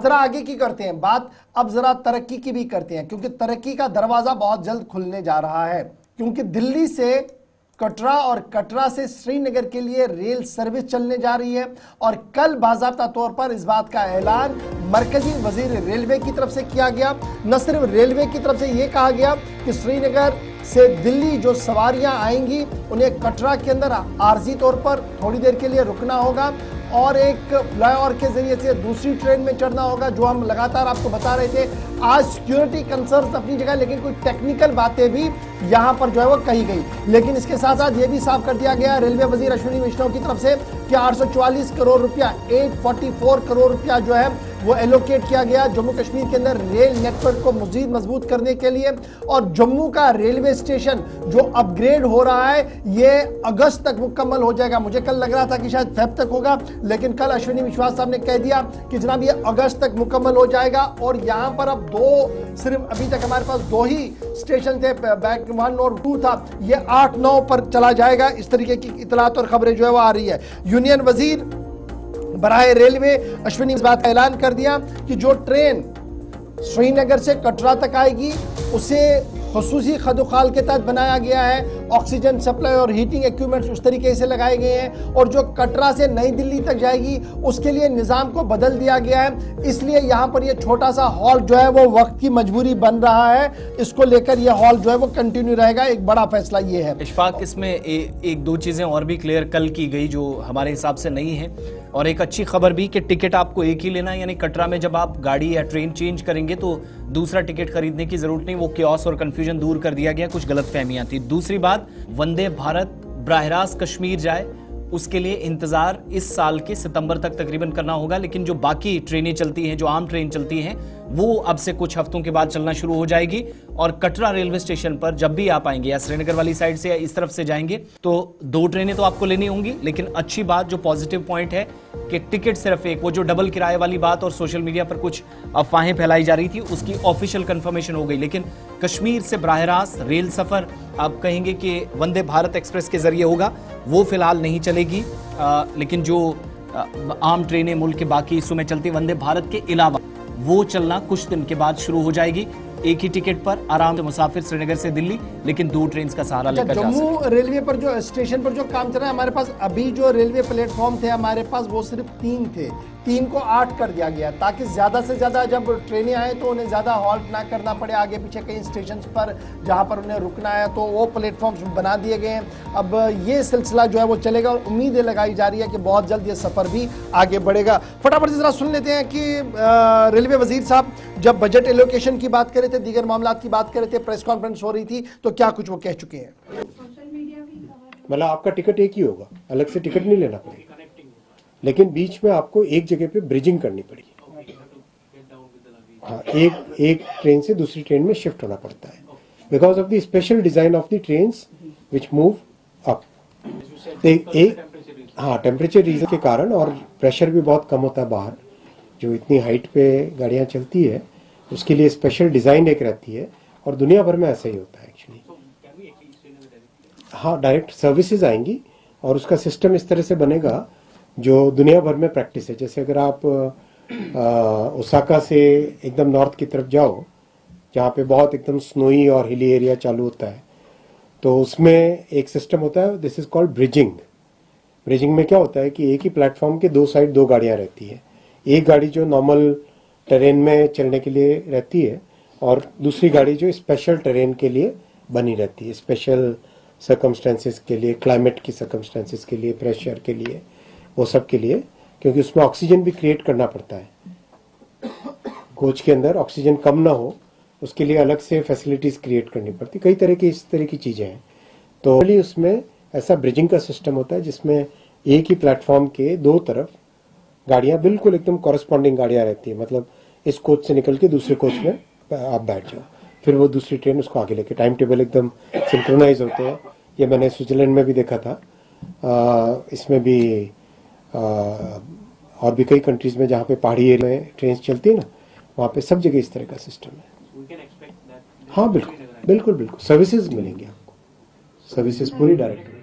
जरा आगे की करते हैं बात, अब जरा तरक्की की भी करते हैं, क्योंकि तरक्की का दरवाजा बहुत जल्द खुलने जा रहा है। क्योंकि दिल्ली से कटरा और कटरा से श्रीनगर के लिए रेल सर्विस चलने जा रही है। और कल बाज़ाब्ता तौर पर इस बात का ऐलान मरकजी वजीर रेलवे की तरफ से किया गया। न सिर्फ रेलवे की तरफ से यह कहा गया कि श्रीनगर से दिल्ली जो सवारियां आएंगी उन्हें कटरा के अंदर आर्जी तौर पर थोड़ी देर के लिए रुकना होगा और एक फ्लाईओवर के जरिए से दूसरी ट्रेन में चढ़ना होगा, जो हम लगातार आपको बता रहे थे। आज सिक्योरिटी कंसर्न अपनी जगह, लेकिन कुछ टेक्निकल बातें भी यहां पर जो है वो कही गई। लेकिन इसके साथ साथ ये भी साफ कर दिया गया रेलवे वजीर अश्विनी वैष्णव की तरफ से कि 844 करोड़ रुपया, 844 करोड़ रुपया जो है वो एलोकेट किया गया जम्मू कश्मीर के अंदर रेल नेटवर्क को मजीद मजबूत करने के लिए। और जम्मू का रेलवे स्टेशन जो अपग्रेड हो रहा है ये अगस्त तक मुकम्मल हो जाएगा। मुझे कल लग रहा था कि शायद फेब तक होगा, लेकिन कल अश्विनी विश्वास साहब ने कह दिया कि जनाब ये अगस्त तक मुकम्मल हो जाएगा। और यहां पर अब सिर्फ अभी तक हमारे पास 2 ही स्टेशन थे, बैक 1 और 2 था, ये 8-9 पर चला जाएगा। इस तरीके की इतलात और खबरें जो है वो आ रही है। यूनियन वजीर बराए रेलवे अश्विनी इस बात का ऐलान कर दिया कि जो ट्रेन श्रीनगर से कटरा तक आएगी उसे खुसूसी खदुखाल के तहत बनाया गया है। ऑक्सीजन सप्लाई और हीटिंग इक्विपमेंट्स उस तरीके से लगाए गए हैं। और जो कटरा से नई दिल्ली तक जाएगी उसके लिए निज़ाम को बदल दिया गया है। इसलिए यहाँ पर ये छोटा सा हॉल जो है वो वक्त की मजबूरी बन रहा है, इसको लेकर ये हॉल जो है वो कंटिन्यू रहेगा। एक बड़ा फैसला ये है। इशफाक, इसमें एक दो चीज़ें और भी क्लियर कल की गई जो हमारे हिसाब से नहीं है, और एक अच्छी खबर भी कि टिकट आपको एक ही लेना है, यानी कटरा में जब आप गाड़ी या ट्रेन चेंज करेंगे तो दूसरा टिकट खरीदने की जरूरत नहीं। वो क्योस और कंफ्यूजन दूर कर दिया गया, कुछ गलतफहमियां थी। दूसरी बात, वंदे भारत बराह रास्त कश्मीर जाए उसके लिए इंतजार इस साल के सितंबर तक तकरीबन करना होगा, लेकिन जो बाकी ट्रेनें चलती हैं, जो आम ट्रेन चलती हैं, वो अब से कुछ हफ्तों के बाद चलना शुरू हो जाएगी। और कटरा रेलवे स्टेशन पर जब भी आप आएंगे, या श्रीनगर वाली साइड से या इस तरफ से जाएंगे, तो 2 ट्रेनें तो आपको लेनी होंगी। लेकिन अच्छी बात, जो पॉजिटिव पॉइंट है कि टिकट सिर्फ एक, वो जो डबल किराए वाली बात और सोशल मीडिया पर कुछ अफवाहें फैलाई जा रही थी, उसकी ऑफिशियल कंफर्मेशन हो गई। लेकिन कश्मीर से बराह रास्त रेल सफर आप कहेंगे कि वंदे भारत एक्सप्रेस के जरिए होगा, वो फिलहाल नहीं चलेगी। लेकिन जो आम ट्रेनें मुल्क के बाकी हिस्सों में चलती वंदे भारत के अलावा, वो चलना कुछ दिन के बाद शुरू हो जाएगी। एक ही टिकट पर आराम से मुसाफिर श्रीनगर से दिल्ली, लेकिन 2 ट्रेन का सहारा लेकर जा सकते हैं। जम्मू रेलवे पर जो स्टेशन पर जो काम चल रहा है, हमारे पास अभी जो रेलवे प्लेटफॉर्म थे हमारे पास वो सिर्फ 3 थे, 3 को 8 कर दिया गया ताकि ज्यादा से ज्यादा जब ट्रेनें आए तो उन्हें ज्यादा हॉल्ट ना करना पड़े आगे पीछे कई स्टेशन पर जहां पर उन्हें रुकना है, तो वो प्लेटफॉर्म्स बना दिए गए हैं। अब ये सिलसिला जो है वो चलेगा और उम्मीदें लगाई जा रही है कि बहुत जल्द ये सफर भी आगे बढ़ेगा। फटाफट से जरा सुन लेते हैं कि रेलवे वजीर साहब जब बजट एलोकेशन की बात कर रहे थे, दीगर मामलात की बात कर रहे थे, प्रेस कॉन्फ्रेंस हो रही थी, तो क्या कुछ वो कह चुके हैं? मतलब आपका टिकट एक ही होगा, अलग से टिकट नहीं लेना पड़ेगा, लेकिन बीच में आपको एक जगह पे ब्रिजिंग करनी पड़ेगी। हाँ, एक ट्रेन से दूसरी ट्रेन में शिफ्ट होना पड़ता है because of the special design of the trains which move up. हाँ, टेम्परेचर रीजन के कारण, और प्रेशर भी बहुत कम होता है बाहर, जो इतनी हाइट पे गाड़ियां चलती है उसके लिए स्पेशल डिजाइन एक रहती है, और दुनिया भर में ऐसा ही होता है एक्चुअली। हाँ, डायरेक्ट सर्विसेज आएंगी और उसका सिस्टम इस तरह से बनेगा जो दुनिया भर में प्रैक्टिस है। जैसे अगर आप ओसाका से एकदम नॉर्थ की तरफ जाओ जहाँ पे बहुत एकदम स्नोई और हिली एरिया चालू होता है, तो उसमें एक सिस्टम होता है, this is called bridging. Bridging में क्या होता है कि एक ही प्लेटफॉर्म के 2 साइड 2 गाड़ियां रहती है। एक गाड़ी जो नॉर्मल टेरेन में चलने के लिए रहती है और दूसरी गाड़ी जो स्पेशल टेरेन के लिए बनी रहती है, स्पेशल सर्कमस्टेंसेस के लिए, क्लाइमेट की सर्कमस्टेंसेस के लिए, प्रेशर के लिए, वो सब के लिए, क्योंकि उसमें ऑक्सीजन भी क्रिएट करना पड़ता है। कोच के अंदर ऑक्सीजन कम ना हो उसके लिए अलग से फैसिलिटीज क्रिएट करनी पड़ती, कई तरह की इस तरह की चीजें हैं। तो उसमें ऐसा ब्रिजिंग का सिस्टम होता है जिसमें एक ही प्लेटफॉर्म के 2 तरफ गाड़ियां बिल्कुल एकदम कॉरेस्पॉन्डिंग गाड़ियां रहती है। मतलब इस कोच से निकल के दूसरे कोच में आप बैठ जाओ, फिर वो दूसरी ट्रेन उसको आगे लेके, टाइम टेबल एकदम सिंक्रोनाइज होते हैं। ये मैंने स्विट्जरलैंड में भी देखा था, इसमें भी और भी कई कंट्रीज में जहाँ पे पहाड़ी एरिया में ट्रेन चलती है ना, वहाँ पे सब जगह इस तरह का सिस्टम है। हाँ, बिल्कुल बिल्कुल बिल्कुल सर्विसेज मिलेंगे आपको, सर्विसेज पूरी डायरेक्ट।